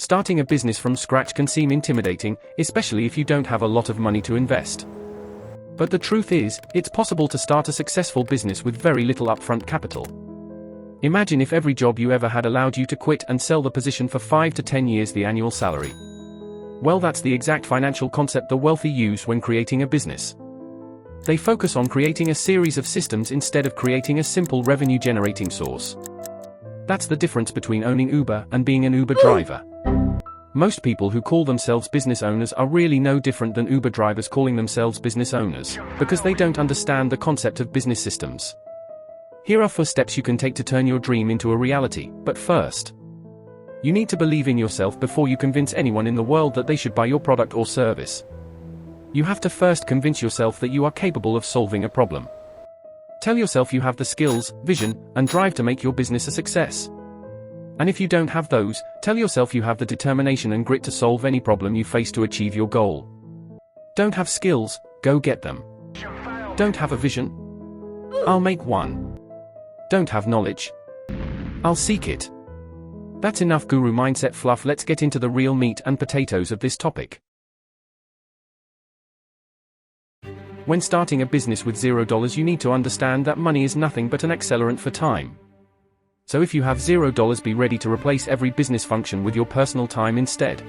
Starting a business from scratch can seem intimidating, especially if you don't have a lot of money to invest. But the truth is, it's possible to start a successful business with very little upfront capital. Imagine if every job you ever had allowed you to quit and sell the position for 5 to 10 years the annual salary. Well, that's the exact financial concept the wealthy use when creating a business. They focus on creating a series of systems instead of creating a simple revenue-generating source. That's the difference between owning Uber and being an Uber driver. Most people who call themselves business owners are really no different than Uber drivers calling themselves business owners, because they don't understand the concept of business systems. Here are 4 steps you can take to turn your dream into a reality, but first, you need to believe in yourself before you convince anyone in the world that they should buy your product or service. You have to first convince yourself that you are capable of solving a problem. Tell yourself you have the skills, vision, and drive to make your business a success. And if you don't have those, tell yourself you have the determination and grit to solve any problem you face to achieve your goal. Don't have skills? Go get them. Don't have a vision? I'll make one. Don't have knowledge? I'll seek it. That's enough guru mindset fluff. Let's get into the real meat and potatoes of this topic. When starting a business with $0, you need to understand that money is nothing but an accelerant for time. So if you have $0, be ready to replace every business function with your personal time instead.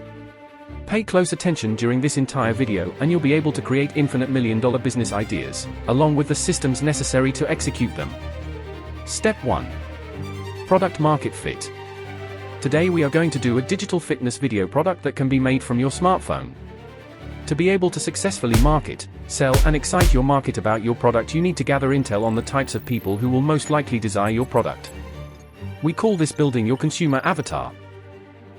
Pay close attention during this entire video and you'll be able to create infinite million-dollar business ideas, along with the systems necessary to execute them. Step 1. Product Market Fit. Today we are going to do a digital fitness video product that can be made from your smartphone. To be able to successfully market, sell, and excite your market about your product, you need to gather intel on the types of people who will most likely desire your product. We call this building your consumer avatar.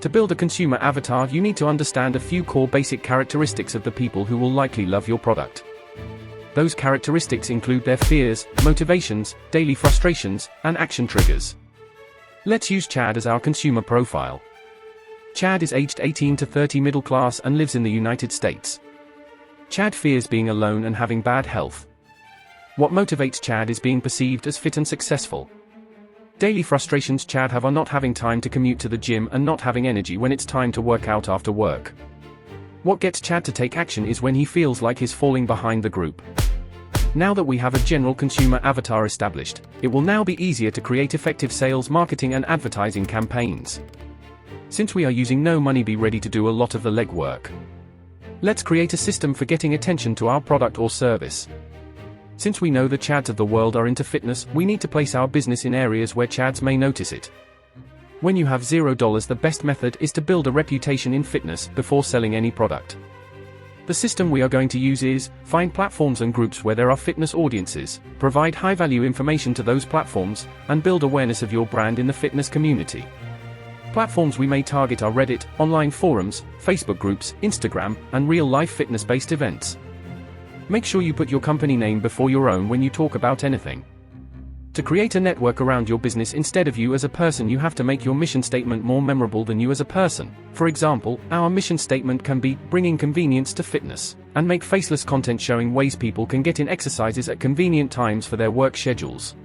To build a consumer avatar, you need to understand a few core basic characteristics of the people who will likely love your product. Those characteristics include their fears, motivations, daily frustrations, and action triggers. Let's use Chad as our consumer profile. Chad is aged 18 to 30, middle class, and lives in the United States. Chad fears being alone and having bad health. What motivates Chad is being perceived as fit and successful. Daily frustrations Chad have are not having time to commute to the gym and not having energy when it's time to work out after work. What gets Chad to take action is when he feels like he's falling behind the group. Now that we have a general consumer avatar established, it will now be easier to create effective sales, marketing, and advertising campaigns. Since we are using no money, be ready to do a lot of the legwork. Let's create a system for getting attention to our product or service. Since we know the Chads of the world are into fitness, we need to place our business in areas where Chads may notice it. When you have $0, the best method is to build a reputation in fitness before selling any product. The system we are going to use is, find platforms and groups where there are fitness audiences, provide high-value information to those platforms, and build awareness of your brand in the fitness community. Platforms we may target are Reddit, online forums, Facebook groups, Instagram, and real-life fitness-based events. Make sure you put your company name before your own when you talk about anything. To create a network around your business instead of you as a person, you have to make your mission statement more memorable than you as a person. For example, our mission statement can be, bringing convenience to fitness, and make faceless content showing ways people can get in exercises at convenient times for their work schedules.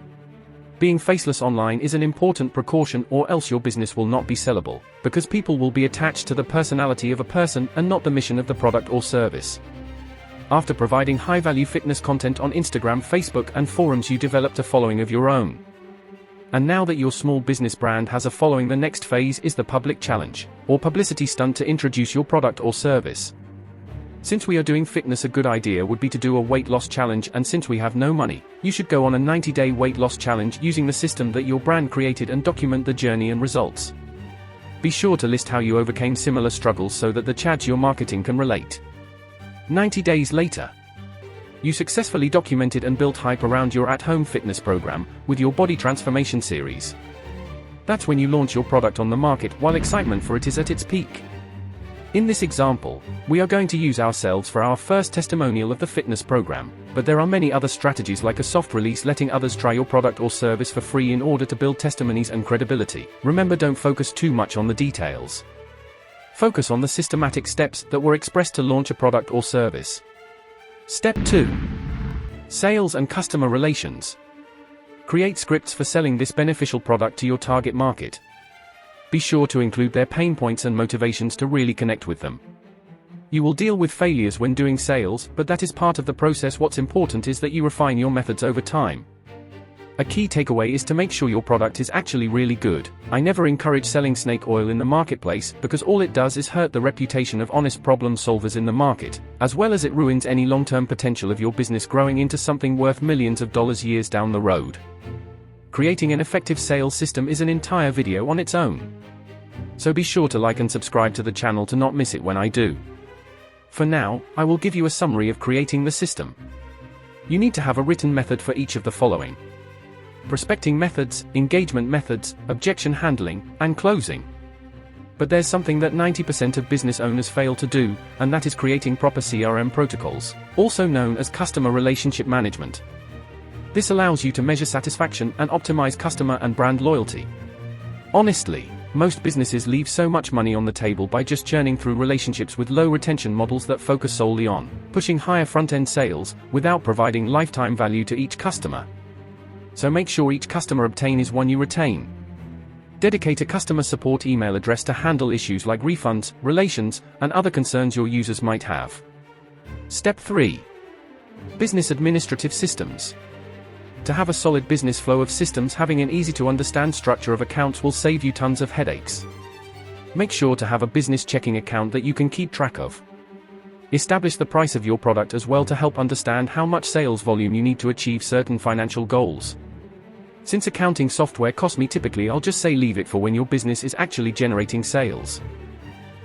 Being faceless online is an important precaution, or else your business will not be sellable, because people will be attached to the personality of a person and not the mission of the product or service. After providing high-value fitness content on Instagram, Facebook, and forums, you developed a following of your own. And now that your small business brand has a following, the next phase is the public challenge, or publicity stunt to introduce your product or service. Since we are doing fitness, a good idea would be to do a weight loss challenge, and since we have no money, you should go on a 90-day weight loss challenge using the system that your brand created and document the journey and results. Be sure to list how you overcame similar struggles so that the Chads you're marketing can relate. 90 days later, you successfully documented and built hype around your at-home fitness program with your body transformation series. That's when you launch your product on the market while excitement for it is at its peak. In this example, we are going to use ourselves for our first testimonial of the fitness program, but there are many other strategies like a soft release, letting others try your product or service for free in order to build testimonies and credibility. Remember, don't focus too much on the details. Focus on the systematic steps that were expressed to launch a product or service. Step 2. Sales and customer relations. Create scripts for selling this beneficial product to your target market. Be sure to include their pain points and motivations to really connect with them. You will deal with failures when doing sales, but that is part of the process. What's important is that you refine your methods over time. A key takeaway is to make sure your product is actually really good. I never encourage selling snake oil in the marketplace, because all it does is hurt the reputation of honest problem solvers in the market, as well as it ruins any long-term potential of your business growing into something worth millions of dollars years down the road. Creating an effective sales system is an entire video on its own. So be sure to like and subscribe to the channel to not miss it when I do. For now, I will give you a summary of creating the system. You need to have a written method for each of the following: prospecting methods, engagement methods, objection handling, and closing. But there's something that 90% of business owners fail to do, and that is creating proper CRM protocols, also known as customer relationship management. This allows you to measure satisfaction and optimize customer and brand loyalty. Honestly, most businesses leave so much money on the table by just churning through relationships with low retention models that focus solely on pushing higher front-end sales, without providing lifetime value to each customer. So make sure each customer obtained is one you retain. Dedicate a customer support email address to handle issues like refunds, relations, and other concerns your users might have. Step 3. Business administrative systems. To have a solid business flow of systems, having an easy-to-understand structure of accounts will save you tons of headaches. Make sure to have a business checking account that you can keep track of. Establish the price of your product as well to help understand how much sales volume you need to achieve certain financial goals. Since accounting software costs me, typically I'll just say leave it for when your business is actually generating sales.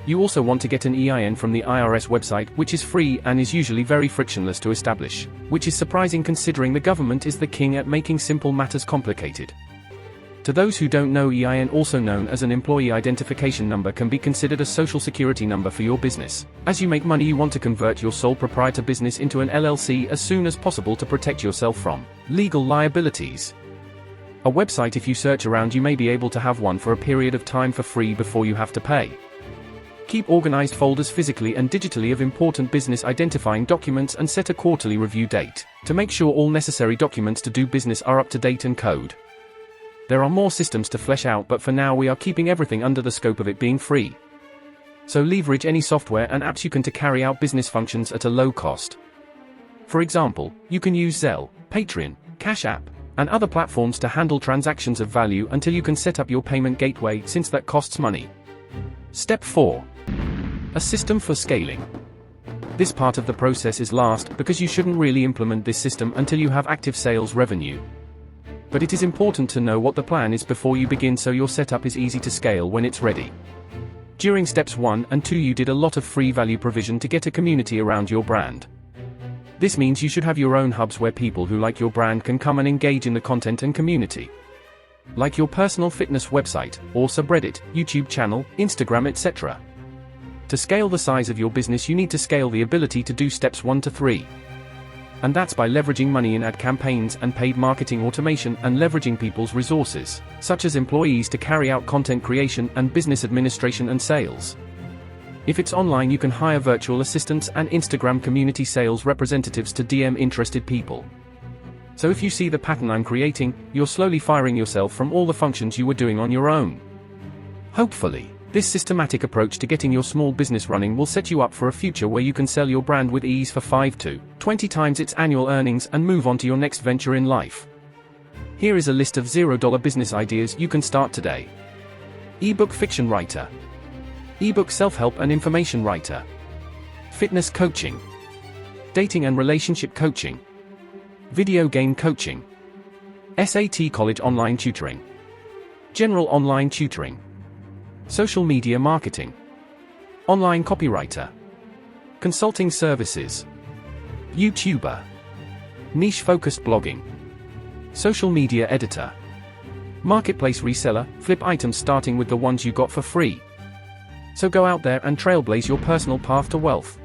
You also want to get an EIN from the IRS website, which is free and is usually very frictionless to establish, which is surprising considering the government is the king at making simple matters complicated. To those who don't know, EIN, also known as an employee identification number, can be considered a social security number for your business. As you make money, you want to convert your sole proprietor business into an LLC as soon as possible to protect yourself from legal liabilities. A website, if you search around, you may be able to have one for a period of time for free before you have to pay. Keep organized folders physically and digitally of important business identifying documents and set a quarterly review date to make sure all necessary documents to do business are up to date and code. There are more systems to flesh out, but for now we are keeping everything under the scope of it being free. So leverage any software and apps you can to carry out business functions at a low cost. For example, you can use Zelle, Patreon, Cash App, and other platforms to handle transactions of value until you can set up your payment gateway, since that costs money. Step 4. A system for scaling. This part of the process is last, because you shouldn't really implement this system until you have active sales revenue. But it is important to know what the plan is before you begin, so your setup is easy to scale when it's ready. During steps 1 and 2 you did a lot of free value provision to get a community around your brand. This means you should have your own hubs where people who like your brand can come and engage in the content and community. Like your personal fitness website, or subreddit, YouTube channel, Instagram, etc. To scale the size of your business, you need to scale the ability to do steps 1 to 3. And that's by leveraging money in ad campaigns and paid marketing automation, and leveraging people's resources, such as employees, to carry out content creation and business administration and sales. If it's online, you can hire virtual assistants and Instagram community sales representatives to DM interested people. So if you see the pattern I'm creating, you're slowly firing yourself from all the functions you were doing on your own. Hopefully, this systematic approach to getting your small business running will set you up for a future where you can sell your brand with ease for 5 to 20 times its annual earnings and move on to your next venture in life. Here is a list of $0 business ideas you can start today. Ebook fiction writer. Ebook self-help and information writer. Fitness coaching. Dating and relationship coaching. Video game coaching. SAT college online tutoring. General online tutoring. Social media marketing. Online copywriter. Consulting services. YouTuber. Niche-focused blogging. Social media editor. Marketplace reseller, flip items starting with the ones you got for free. So go out there and trailblaze your personal path to wealth.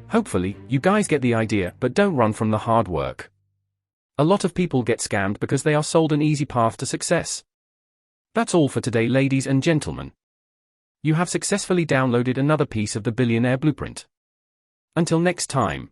Hopefully, you guys get the idea, but don't run from the hard work. A lot of people get scammed because they are sold an easy path to success. That's all for today, ladies and gentlemen. You have successfully downloaded another piece of the Billionaire Blueprint. Until next time.